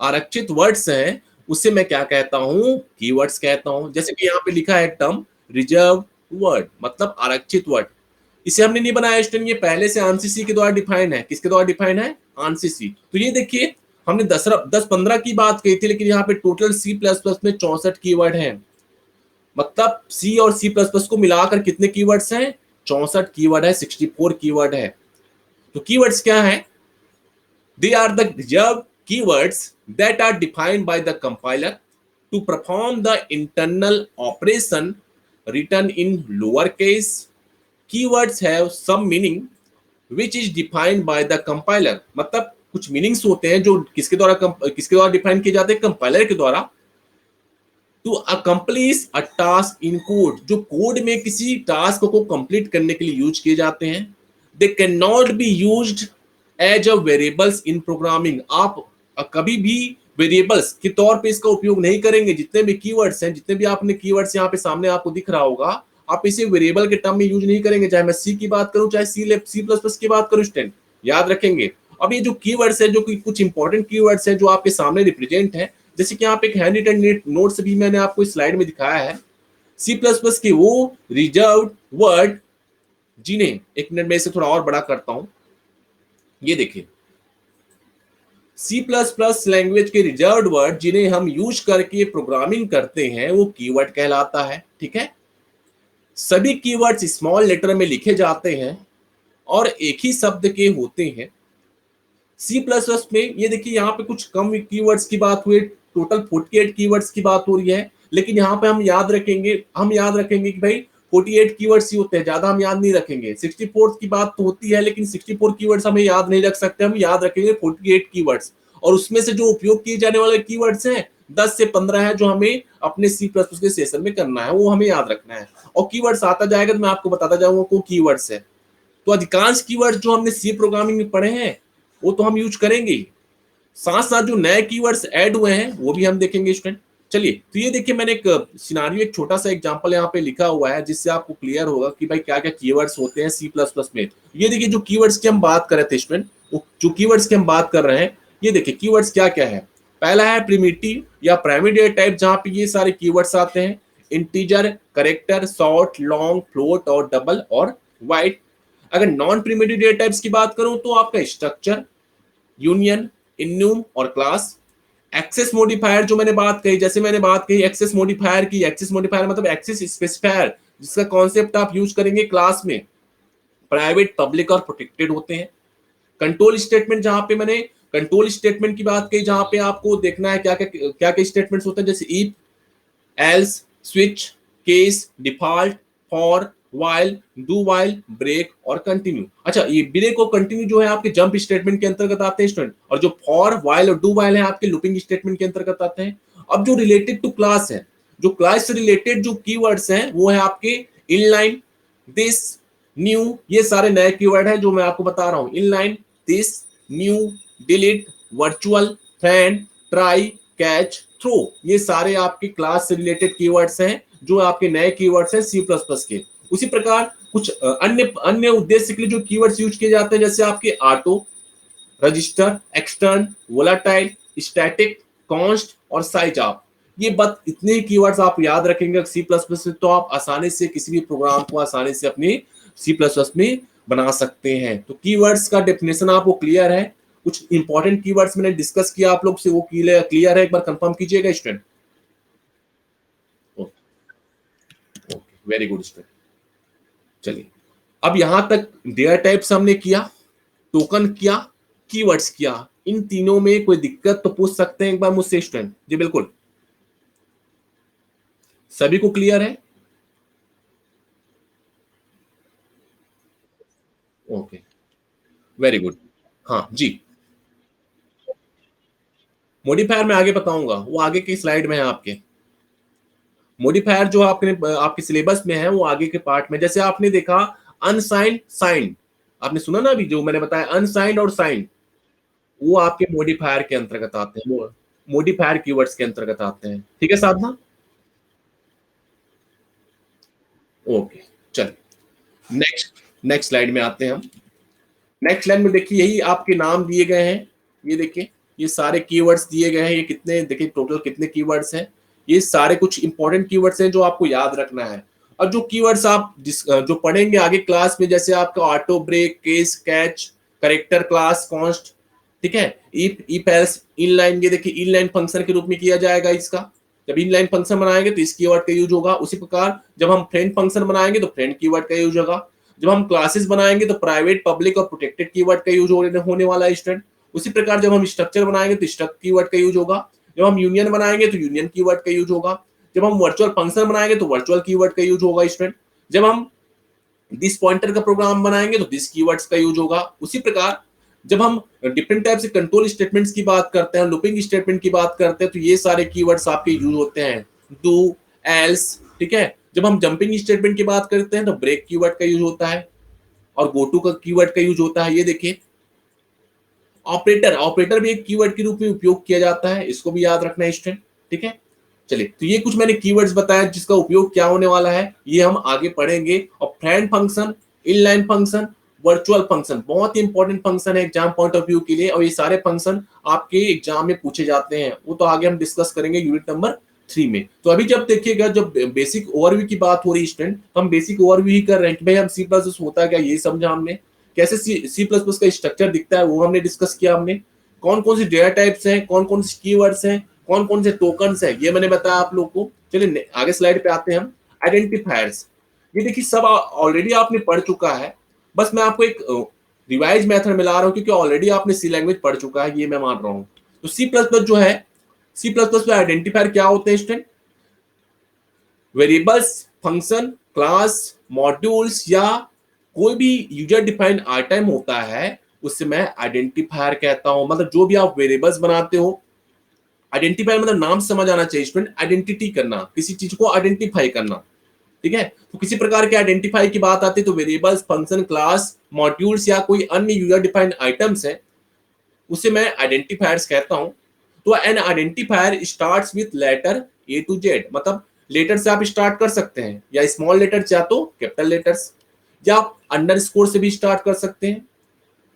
Speaker 1: आरक्षित वर्ड्स हैं, उसे मैं क्या कहता हूं, कीवर्ड्स कहता हूं। जैसे कि यहाँ पे लिखा है टर्म रिजर्व वर्ड, मतलब आरक्षित वर्ड। इसे हमने नहीं बनाया स्टूडेंट, ये पहले से आंसीसी के द्वारा डिफाइन है। किसके द्वारा डिफाइन है? आंसीसी। तो ये देखिए, हमने 10-15 की बात कही थी, लेकिन यहाँ पे टोटल सी प्लस प्लस में 64 कीवर्ड हैं। मतलब सी और सी प्लस प्लस को मिलाकर कितने कीवर्ड्स हैं? 64 कीवर्ड है, 64 कीवर्ड है। तो कीवर्ड्स क्या है? They are the reserved keywords that are defined by the compiler to perform the internal operation written in lowercase. Keywords have some meaning which is defined by the compiler. मतलब कुछ meanings होते हैं जो किसके द्वारा define किए जाते हैं? कंपाइलर के द्वारा। To accomplish a task in code, जो कोड में किसी टास्क को कंप्लीट करने के लिए यूज किए जाते हैं। They can not be used as a variables in programming. आप कभी भी वेरिएबल्स के तौर पे इसका उपयोग नहीं करेंगे। जितने भी कीवर्ड्स हैं, जितने भी आपने कीवर्ड्स यहाँ पे सामने आपको दिख रहा होगा, आप इसे वेरिएबल के टर्म में यूज नहीं करेंगे। चाहे मैं सी की बात करूं, चाहे सी प्लस प्लस की बात करूं, स्टूडेंट याद रखेंगे। अब ये जो कीवर्ड्स है, जो कुछ इंपॉर्टेंट कीवर्ड्स हैं जो आपके सामने रिप्रेजेंट है, जैसे कि यहाँ पे एक हैंड रिटन नोट्स भी मैंने आपको इस स्लाइड में दिखाया है। सी प्लस प्लस के वो रिजर्व वर्ड, जिन्हें एक मिनट में इसे थोड़ा और बड़ा करता हूं, ये देखिए सी प्लस प्लस लैंग्वेज के रिजर्व्ड वर्ड जिन्हें हम यूज करके प्रोग्रामिंग करते हैं, वो कीवर्ड कहलाता है। ठीक है, सभी कीवर्ड्स स्मॉल लेटर में लिखे जाते हैं और एक ही शब्द के होते हैं। सी प्लस प्लस में ये देखिए यहाँ पे कुछ कम कीवर्ड्स की बात हुई, टोटल 48 कीवर्ड्स की बात हो रही है, लेकिन यहाँ पे हम याद रखेंगे कि भाई 48 कीवर्ड्स ही होते हैं, ज्यादा हम याद नहीं रखेंगे। 64 की बात तो होती है, लेकिन 64 कीवर्ड्स हमें याद नहीं रख सकते, हम याद रखेंगे 48 कीवर्ड्स। और उसमें से जो उपयोग किए जाने वाले कीवर्ड्स हैं 10 से 15 है, जो हमें अपने सी प्लस प्लस के सेशन में करना है, वो हमें याद रखना है। और कीवर्ड्स आता जाएगा तो मैं आपको बताता जाऊंगा को कीवर्ड्स है। तो अधिकांश कीवर्ड्स जो हमने सी प्रोग्रामिंग में पढ़े हैं वो तो हम यूज करेंगे ही, साथ साथ जो नए कीवर्ड्स ऐड हुए हैं वो भी हम देखेंगे स्टूडेंट। चलिए, तो ये देखिए मैंने एक सिनारियो, एक छोटा सा एग्जांपल यहाँ पे लिखा हुआ है, जिससे आपको क्लियर होगा कि भाई क्या क्या कीवर्ड्स होते हैं सी प्लस प्लस में। ये देखिए जो कीवर्ड्स की हम बात कर रहे थे स्टूडेंट, जो कीवर्ड्स की हम बात कर रहे हैं, ये देखिए कीवर्ड्स क्या क्या है। पहला है प्रिमिटिव या प्राइमरी डेटा टाइप, जहां पे ये सारे कीवर्ड्स आते हैं। Integer, character, short, long, float और डबल और वाइट। अगर नॉन प्रिमिटिव डेटा टाइप्स की बात करूं तो आपका स्ट्रक्चर, यूनियन, इन्यूम और क्लास। एक्सेस मॉडिफायर जो मैंने बात कही, जैसे मैंने बात कही एक्सेस मॉडिफायर की, एक्सेस मॉडिफायर मतलब एक्सेस स्पेसिफायर, जिसका कॉन्सेप्ट आप यूज करेंगे क्लास में। प्राइवेट, पब्लिक और प्रोटेक्टेड होते हैं। कंट्रोल स्टेटमेंट, जहां पे मैंने कंट्रोल स्टेटमेंट की बात कही, जहां पे आपको देखना है क्या क्या स्टेटमेंट्स होते हैं, जैसे if, else, switch, case, default, for, while, do while, break और कंटिन्यू। अच्छा, ये ब्रेक और कंटिन्यू जो है आपके जंप स्टेटमेंट के अंतर्गत आते हैं स्टूडेंट, और जो फॉर, वाइल और डू वाइल है आपके लूपिंग स्टेटमेंट के अंतर्गत आते हैं। अब जो रिलेटेड टू क्लास है, जो क्लास से रिलेटेड जो कीवर्ड्स हैं वो है आपके इनलाइन, दिस, न्यू, ये सारे नए कीवर्ड हैं जो मैं आपको बता रहा हूं। Inline, this, new, delete, virtual, friend, try, catch, throw, ये सारे आपके क्लास से रिलेटेड कीवर्ड्स हैं, जो आपके नए कीवर्ड्स हैं सी प्लस प्लस के। उसी प्रकार कुछ अन्य अन्य उद्देश्य के लिए जो कीवर्ड्स यूज किए जाते हैं, जैसे आपके auto, register, extern, volatile, static, const और साइज ऑफ। ये बस इतने ही कीवर्ड्स आप याद रखेंगे सी प्लस प्लस में, तो आप आसानी से किसी भी प्रोग्राम को आसानी से अपनी सी प्लस प्लस में बना सकते हैं। तो कीवर्ड्स का डेफिनेशन आपको क्लियर है। कुछ इंपॉर्टेंट कीवर्ड्स मैंने डिस्कस किया आप लोग से, वो क्लियर है, एक बार कंफर्म कीजिएगा student. Okay, very good student. चलिए, अब यहां तक डेटा टाइप्स हमने किया, टोकन किया, कीवर्ड्स किया। इन तीनों में कोई दिक्कत तो पूछ सकते हैं एक बार मुझसे स्टूडेंट? जी बिल्कुल, सभी को क्लियर है? Okay, very good. हाँ जी, मॉडिफायर मैं आगे बताऊंगा, वो आगे की स्लाइड में है आपके। मॉडिफायर जो आपने आपके सिलेबस में है वो आगे के पार्ट में। जैसे आपने देखा अनसाइंड, साइंड, आपने सुना ना अभी जो मैंने बताया, अनसाइंड और साइंड, वो आपके मॉडिफायर के अंतर्गत आते हैं, वो मॉडिफायर कीवर्ड्स के अंतर्गत आते हैं। ठीक है साधना? ओके, चलिए नेक्स्ट नेक्स्ट स्लाइड में आते हैं हम। नेक्स्ट स्लाइड में देखिए यही आपके नाम दिए गए हैं, ये देखिए ये सारे कीवर्ड्स दिए गए हैं। ये कितने, देखिए टोटल कितने कीवर्ड्स हैं। ये सारे कुछ इंपॉर्टेंट कीवर्ड्स हैं जो आपको याद रखना है। और जो कीवर्ड्स आप जो पढ़ेंगे आगे क्लास में, जैसे आपका auto, break, case, catch, character, class, const, ठीक है, इफ एल्स, इनलाइन, ये देखिए इनलाइन फंक्शन के रूप में किया जाएगा इसका। जब इनलाइन फंक्शन बनाएंगे तो इस कीवर्ड का यूज होगा। उसी प्रकार जब हम फ्रेंड फंक्शन बनाएंगे तो फ्रेंड कीवर्ड का यूज होगा। जब हम क्लासेस बनाएंगे तो प्राइवेट, पब्लिक और प्रोटेक्टेड कीवर्ड का यूज होने वाला है स्टूडेंट। उसी प्रकार जब हम स्ट्रक्चर बनाएंगे तो स्ट्रक्चर कीवर्ड का यूज होगा। जब हम यूनियन बनाएंगे तो यूनियन कीवर्ड का यूज होगा। जब हम वर्चुअल फंक्शन बनाएंगे तो वर्चुअल कीवर्ड का यूज होगा स्टूडेंट। जब हम दिस पॉइंटर का प्रोग्राम बनाएंगे तो दिस कीवर्ड्स का यूज होगा। उसी प्रकार जब हम डिफरेंट टाइप से कंट्रोल स्टेटमेंट्स की बात करते हैं, लूपिंग स्टेटमेंट की बात करते हैं, तो ये सारे कीवर्ड्स आपके यूज होते हैं, डू, एल्स, ठीक है। जब हम जंपिंग स्टेटमेंट की बात करते हैं तो ब्रेक कीवर्ड का यूज होता है और गो टू का कीवर्ड का यूज होता है, ये देखिए। ऑपरेटर, ऑपरेटर भी एक कीवर्ड के रूप में उपयोग किया जाता है, इसको भी याद रखना है स्टूडेंट, ठीक है। चलिए, तो ये कुछ मैंने कीवर्ड्स बताया जिसका उपयोग क्या होने वाला है, ये हम आगे पढ़ेंगे। और friend function, inline function, virtual function बहुत ही इंपॉर्टेंट फंक्शन है एग्जाम पॉइंट ऑफ व्यू के लिए, और ये सारे फंक्शन आपके एग्जाम में पूछे जाते हैं, वो तो आगे हम डिस्कस करेंगे यूनिट नंबर 3 में। तो अभी जब देखिएगा, जब बेसिक ओवरव्यू की बात हो रही है स्टूडेंट, तो हम बेसिक ओवरव्यू ही कर रहे हैं कि भाई हम सी प्लस प्लस होता है क्या, ये समझा हमने, कैसे सी प्लस प्लस का स्ट्रक्चर दिखता है वो हमने डिस्कस किया, हमने कौन कौन सी डेटा टाइप्स हैं, कौन कौन सी कीवर्ड्स हैं, कौन कौन से टोकन्स हैं, ये मैंने बताया आप लोग को। चलिए आगे स्लाइड पे आते हैं हम। आइडेंटिफायर्स, ये देखिए सब ऑलरेडी आपने पढ़ चुका है, बस मैं आपको एक रिवाइज मेथड मिला रहा हूँ क्योंकि ऑलरेडी आपने सी लैंग्वेज पढ़ चुका है, ये मैं मान रहा हूँ। तो सी प्लस प्लस जो है, सी प्लस प्लस में आइडेंटिफायर क्या होते हैं student? Variables, function, class, modules या कोई भी यूजर डिफाइंड आइटम होता है उससे मैं आइडेंटिफायर कहता हूं। मतलब जो भी आप वेरिएबल्स बनाते हो, आइडेंटिफायर मतलब नाम समझ आना चाहिए स्टूडेंट, आइडेंटिटी करना, किसी चीज को आइडेंटिफाई करना, ठीक है। तो किसी प्रकार के आइडेंटिफाई की बात आती है तो वेरिएबल्स, फंक्शन, क्लास, मॉड्यूल्स या कोई अन्य यूजर डिफाइंड आइटम्स है उसे मैं आइडेंटिफायर्स कहता हूं। तो an identifier starts with letter A to Z, मतलब लेटर से आप स्टार्ट कर सकते हैं, या स्मॉल लेटर या तो कैपिटल लेटर्स, या अंडरस्कोर से भी स्टार्ट कर सकते हैं,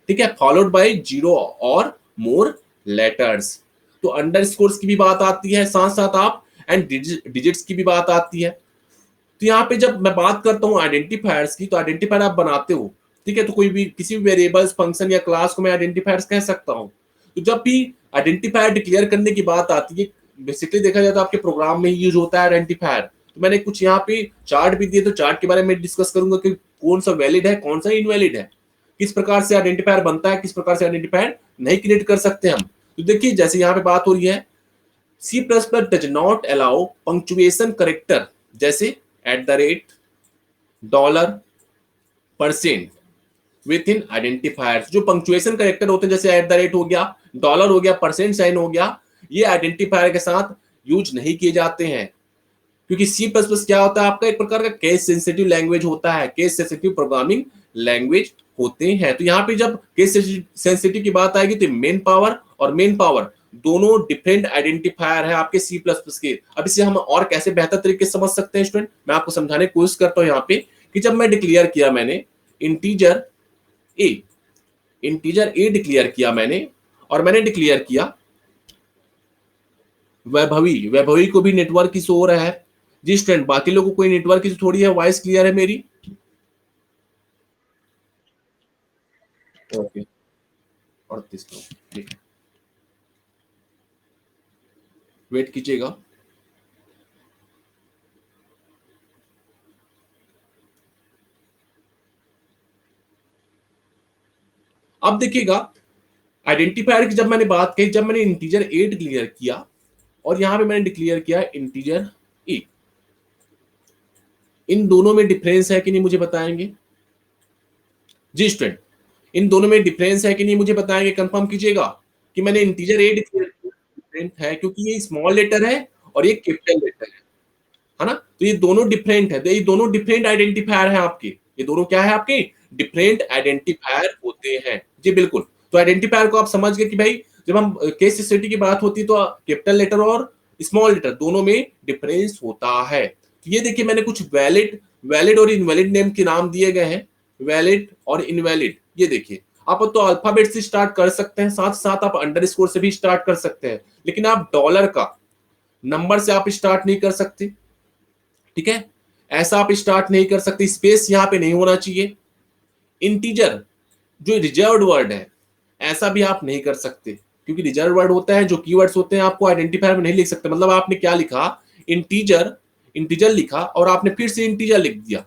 Speaker 1: ठीक है, फॉलोड बाय जीरो और मोर लेटर्स। तो अंडरस्कोर्स की भी बात आती है, साथ साथ आप एंड डिजिट्स की भी बात आती है। तो यहाँ पे जब मैं बात करता हूँ आइडेंटिफायर्स की, तो आइडेंटिफायर आप बनाते हो, ठीक है, तो कोई भी किसी भी वेरिएबल्स, फंक्शन या क्लास को मैं आइडेंटिफायर्स कह सकता हूँ। तो जब भी आइडेंटिफायर डिक्लेयर करने की बात आती है, बेसिकली देखा जाए तो आपके प्रोग्राम में यूज होता है आइडेंटिफायर। तो मैंने कुछ यहाँ पे चार्ट भी दिए, तो चार्ट के बारे में डिस्कस करूंगा कि कौन सा वैलिड है, कौन सा इनवैलिड है, किस प्रकार से आइडेंटिफायर बनता है, किस प्रकार से आइडेंटिफायर नहीं क्रिएट कर सकते हम। तो देखिए जैसे यहाँ पे बात हो रही है, C plus plus does not allow punctuation character, जैसे at the rate, dollar, percent within identifiers. जो पंक्चुएशन करेक्टर होते हैं जैसे एट द रेट हो गया, डॉलर हो गया, परसेंट साइन हो गया, ये आइडेंटिफायर के साथ यूज नहीं किए जाते हैं, क्योंकि सी प्लस प्लस क्या होता है आपका, एक प्रकार का केस सेंसिटिव लैंग्वेज होता है, केस सेंसिटिव प्रोग्रामिंग लैंग्वेज होते हैं। तो यहाँ पे जब केस सेंसिटिव की बात आएगी तो मेन पावर और मेन पावर दोनों डिफरेंट आइडेंटिफायर है आपके सी प्लस प्लस के। अब इसे हम और कैसे बेहतर तरीके से समझ सकते हैं स्टूडेंट, मैं आपको समझाने की कोशिश करता हूँ यहाँ पे, कि जब मैं डिक्लेयर किया मैंने integer a, integer a declare किया मैंने, और मैंने डिक्लेयर किया वैभवी, वैभवी को भी नेटवर्क की शो हो रहा है जी स्टूडेंट, बाकी लोगों को कोई नेटवर्क की थोड़ी है, वॉइस क्लियर है मेरी? ओके, 38 लोग, ठीक है, वेट कीजिएगा। अब देखिएगा आइडेंटिफायर की जब मैंने बात कही, जब मैंने इंटीजर ए डिक्लेयर किया और यहां पे मैंने डिक्लेयर किया इंटीजर ए, इन दोनों में डिफरेंस है कि नहीं मुझे बताएंगे जी स्टूडेंट? इन दोनों में डिफरेंस है कि नहीं मुझे बताएंगे, कंफर्म कीजिएगा कि मैंने इंटीजर ए डिक्लेयर किया, डिफरेंट है क्योंकि ये स्मॉल लेटर है और ये कैपिटल लेटर है ना। तो ये दोनों डिफरेंट है, तो ये दोनों डिफरेंट आइडेंटिफायर है आपके, ये दोनों क्या है आपके, डिफरेंट आइडेंटिफायर होते हैं जी, बिल्कुल। तो आइडेंटिफायर को आप समझ गए कि भाई जब हम केस स्टडी की बात होती है तो कैपिटल लेटर और स्मॉल लेटर दोनों में डिफरेंस होता है। तो ये देखिए मैंने कुछ वैलिड, वैलिड और इनवैलिड नेम के नाम दिए गए हैं, वैलिड और इनवैलिड। ये देखिए आप तो अल्फाबेट से स्टार्ट कर सकते हैं, साथ साथ आप अंडरस्कोर से भी स्टार्ट कर सकते हैं, लेकिन आप डॉलर का नंबर से आप स्टार्ट नहीं कर सकते, ठीक है, ऐसा आप स्टार्ट नहीं कर सकते, स्पेस यहां पे नहीं होना चाहिए। इंटीजर जो रिजर्व्ड वर्ड है ऐसा भी आप नहीं कर सकते, क्योंकि रिजर्व वर्ड होता है, जो कीवर्ड्स होते हैं आपको आइडेंटिफायर में नहीं लिख सकते। मतलब आपने क्या लिखा, इंटीजर, इंटीजर लिखा और आपने फिर से इंटीजर लिख दिया,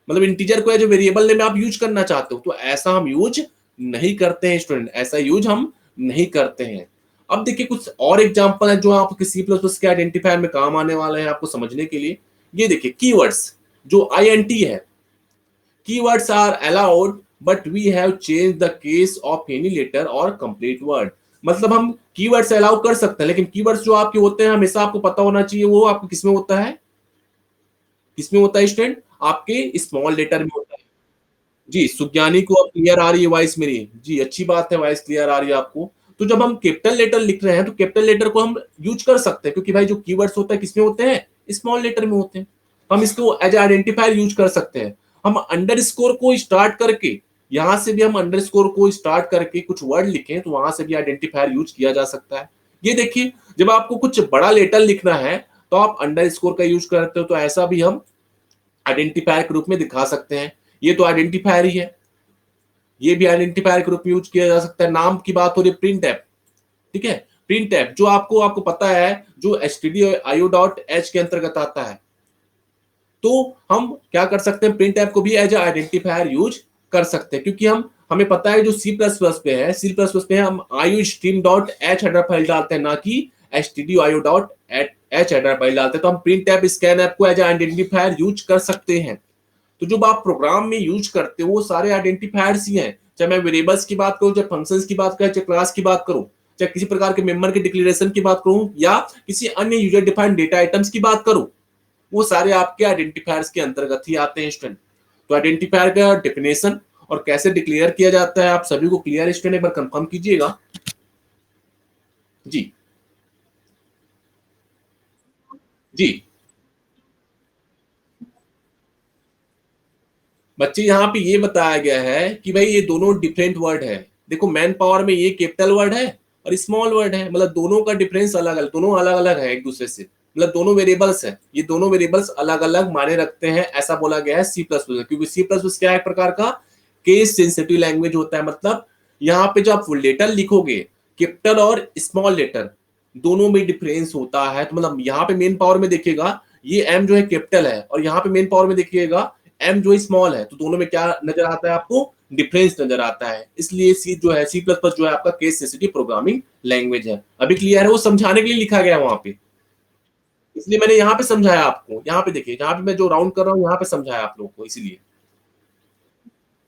Speaker 1: मतलब इंटीजर को जो वेरिएबल नेम आप यूज करना चाहते हो, तो ऐसा हम यूज नहीं करते हैं स्टूडेंट, ऐसा यूज हम नहीं करते हैं। अब देखिए कुछ और एग्जांपल है जो आपके सी प्लस प्लस के आइडेंटिफायर में काम आने वाले हैं आपको समझने के लिए। ये देखिए कीवर्ड्स, जो INT है, keywords are allowed but we have changed the case of any letter or complete word। मतलब हम कीवर्ड्स अलाउ कर सकते हैं, लेकिन कीवर्ड्स जो आपके होते हैं हमेशा आपको पता होना चाहिए वो आपको किसमें होता है, किसमें होता है स्टूडेंट, आपके स्मॉल लेटर में होता है। जी, सुज्ञानी को अब क्लियर आ रही है वॉइस मेरी। जी, अच्छी बात है, वॉइस क्लियर आ रही है आपको। तो जब हम कैपिटल लेटर लिख रहे हैं, तो कैपिटल लेटर को हम यूज़ कर सकते हैं, क्योंकि भाई जो कीवर्ड्स होता है किसमें होते हैं? स्मॉल लेटर में होते हैं। हम इसको एज़ आइडेंटिफायर यूज़ कर सकते हैं। हम अंडरस्कोर को स्टार्ट करके, यहाँ से भी हम अंडरस्कोर को स्टार्ट करके कुछ वर्ड लिखें, तो वहाँ से भी आइडेंटिफायर यूज़ किया जा सकता है। ये देखिए, जब आपको कुछ बड़ा लेटर लिखना है, तो आप अंडरस्कोर का यूज़ करते हो, तो ऐसा भी हम आइडेंटिफायर के रूप में दिखा सकते हैं। ये तो आइडेंटिफायर ही है। ये भी आइडेंटिफायर के रूप में यूज किया जा सकता है। नाम की बात हो रही है, प्रिंट ऐप, ठीक है। प्रिंट ऐप जो आपको आपको पता है, जो stdio.io.h के अंतर्गत आता है, तो हम क्या कर सकते हैं, प्रिंट ऐप को भी एज आइडेंटिफायर यूज कर सकते हैं, क्योंकि हम हमें पता है जो सी प्लस प्लस पे है, सी प्लस प्लस पे हम iostream.h हेडर फाइल डालते हैं, ना कि stdio.h हेडर फाइल डालते हैं। तो हम प्रिंट ऐप, स्कैन ऐप को एज आइडेंटिफायर यूज कर सकते हैं। तो जो आप प्रोग्राम में यूज करते हो वो सारे आइडेंटिफायर्स ही हैं। चाहे मैं वेरिएबल्स की बात करूं, चाहे फंक्शंस की बात करूं, चाहे क्लास की बात करूं, चाहे किसी प्रकार के मेंबर के डिक्लेरेशन की बात करूं, या किसी अन्य यूजर डिफाइंड डेटा आइटम्स की बात करूं, वो सारे आपके आइडेंटिफायर्स के अंतर्गत ही आते हैं स्टूडेंट। तो आइडेंटिफायर का डेफिनेशन और कैसे डिक्लेयर किया जाता है, आप सभी को क्लियर स्टूडेंट, एक बार कंफर्म कीजिएगा। जी जी बच्चे, यहाँ पे ये बताया गया है कि भाई ये दोनों डिफरेंट वर्ड है। देखो, मैन पावर में ये कैपिटल वर्ड है और स्मॉल वर्ड है, मतलब दोनों का डिफरेंस अलग अलग, दोनों अलग अलग है एक दूसरे से, मतलब दोनों वेरिएबल्स है। ये दोनों वेरिएबल्स अलग अलग माने रखते हैं, ऐसा बोला गया है सी प्लस प्लस, क्योंकि सी प्लस प्लस क्या है, एक प्रकार का केस सेंसिटिव लैंग्वेज होता है। मतलब यहाँ पे जो आप लेटर लिखोगे, कैपिटल और स्मॉल लेटर दोनों में डिफरेंस होता है। तो मतलब यहाँ पे मेन पावर में देखिएगा, ये एम जो है कैपिटल है, और यहाँ पे मेन पावर में देखिएगा एम जो है स्मॉल है, तो दोनों में क्या नजर आता है आपको? डिफरेंस नजर आता है। इसलिए सी जो है, सी प्लस प्लस जो है आपका केस सेंसिटिव प्रोग्रामिंग लैंग्वेज है। अभी क्लियर है? वो समझाने के लिए लिखा गया है वहां पे, इसलिए मैंने यहाँ पे समझाया आपको। यहाँ पे देखिए, यहाँ पे मैं जो राउंड कर रहा हूँ, यहाँ पे समझाया आप लोगों को, इसीलिए।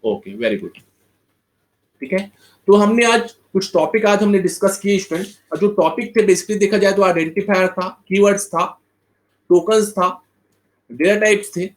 Speaker 1: Okay, very good. ठीक है, तो हमने आज कुछ टॉपिक आज हमने डिस्कस किए स्टूडेंट, और जो टॉपिक थे बेसिकली देखा जाए तो आइडेंटिफायर था, कीवर्ड्स था, टोकन्स था, डेटा टाइप्स थे।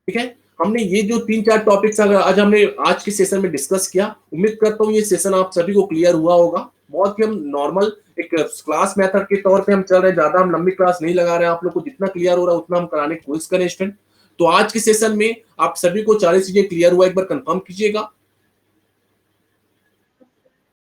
Speaker 1: ठीक है, हमने ये जो तीन चार टॉपिक्स अगर आज हमने आज के सेशन में डिस्कस किया, उम्मीद करता हूँ ये सेशन आप सभी को क्लियर हुआ होगा। बहुत ही हम नॉर्मल एक क्लास मेथड के तौर पे हम चल रहे हैं, ज्यादा हम लंबी क्लास नहीं लगा रहे हैं। आप लोग को जितना क्लियर हो रहा है उतना हम कराने की कोशिश करें स्टूडेंट। तो आज के सेशन में आप सभी को 40 चीजें क्लियर हुआ, एक बार कंफर्म कीजिएगा।